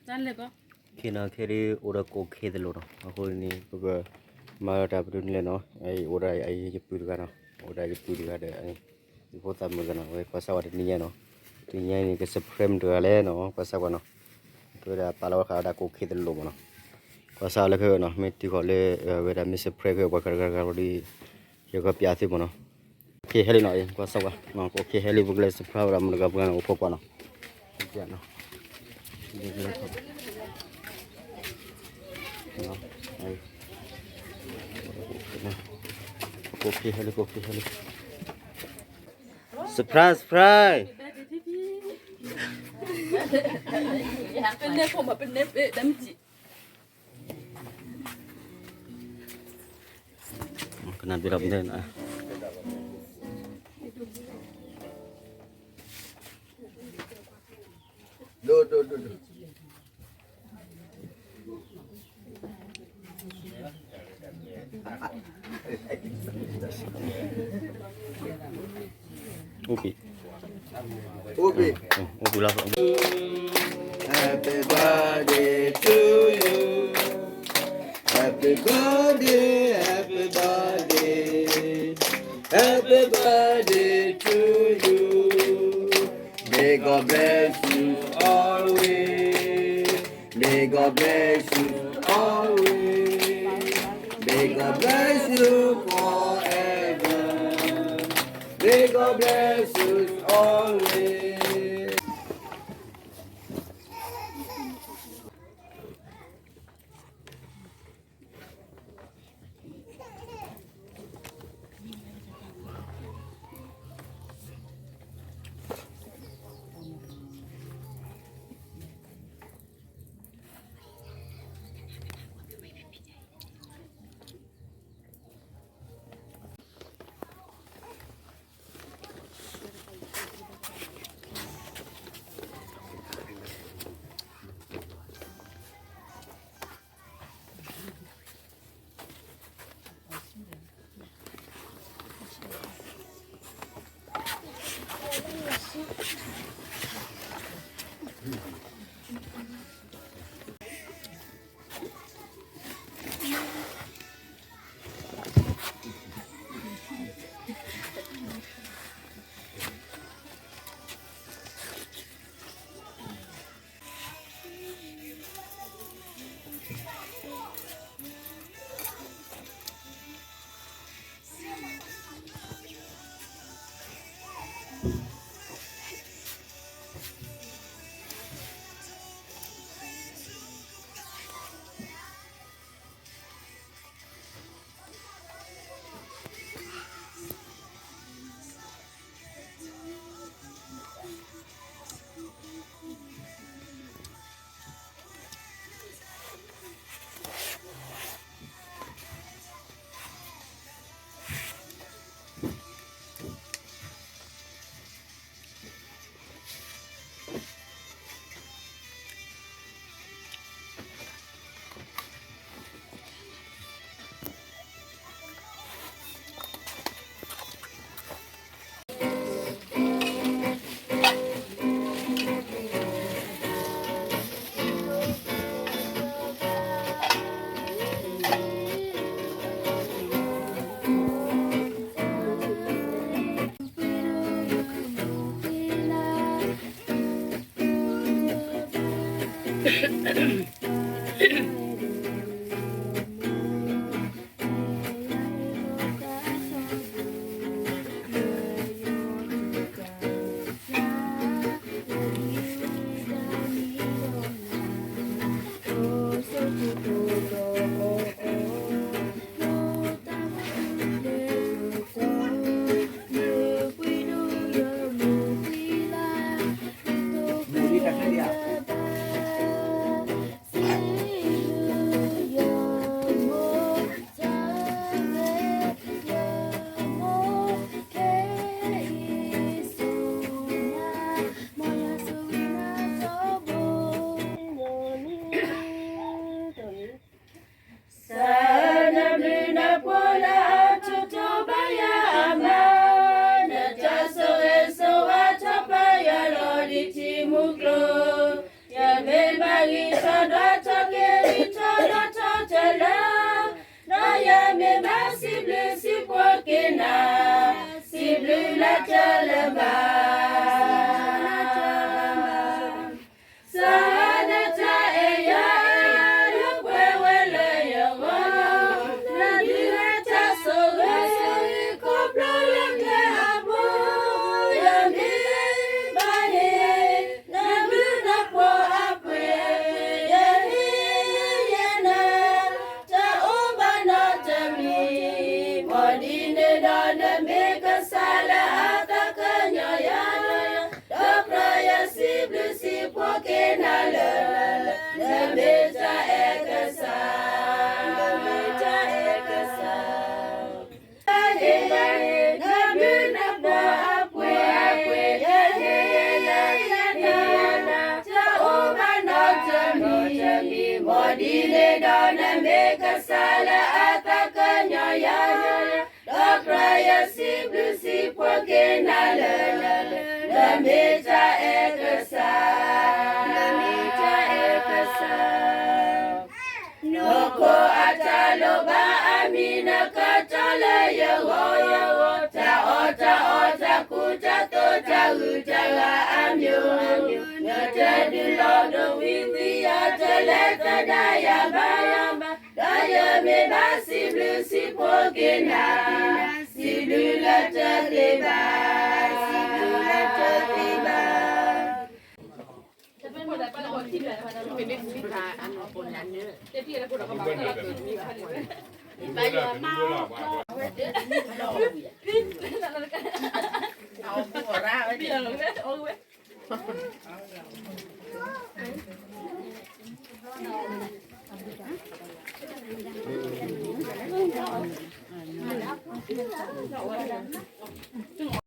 짠래봐. Kina kiri ora ko khede lo no ako ni ko ma ta bru le no ai ora ai je pu ga no ora je pu ga de ai ko ta mo ga no ko sa wa ni ya no ti nya ni ke supreme de le no ko sa wa no ko da pa lo ka da ko khede lo no ko sa le ke no me ti ko le we da mi supreme ko ka ga di ye ko pya ti mo no ke heli no ko sa wa no ko ke heli bu le supreme ra mo ga bu ga no ko ko no ya no ai kopi heli surprise surprise Bên đây không mà bên đây đâm chị. kena biram den ah Do. ubi Ubi. ubi lah Happy birthday to you. Happy birthday, happy birthday. Happy birthday to you. May God bless you always. May God bless you always. May God bless you forever. May God bless you always. si bleu si poke na le meja ekasa Noko ataloba amina katala yawo ta ota kuta to ta utaga amyo Nata dilodo wiwi ataleta daya me basi bleu si poke na si bleu la teba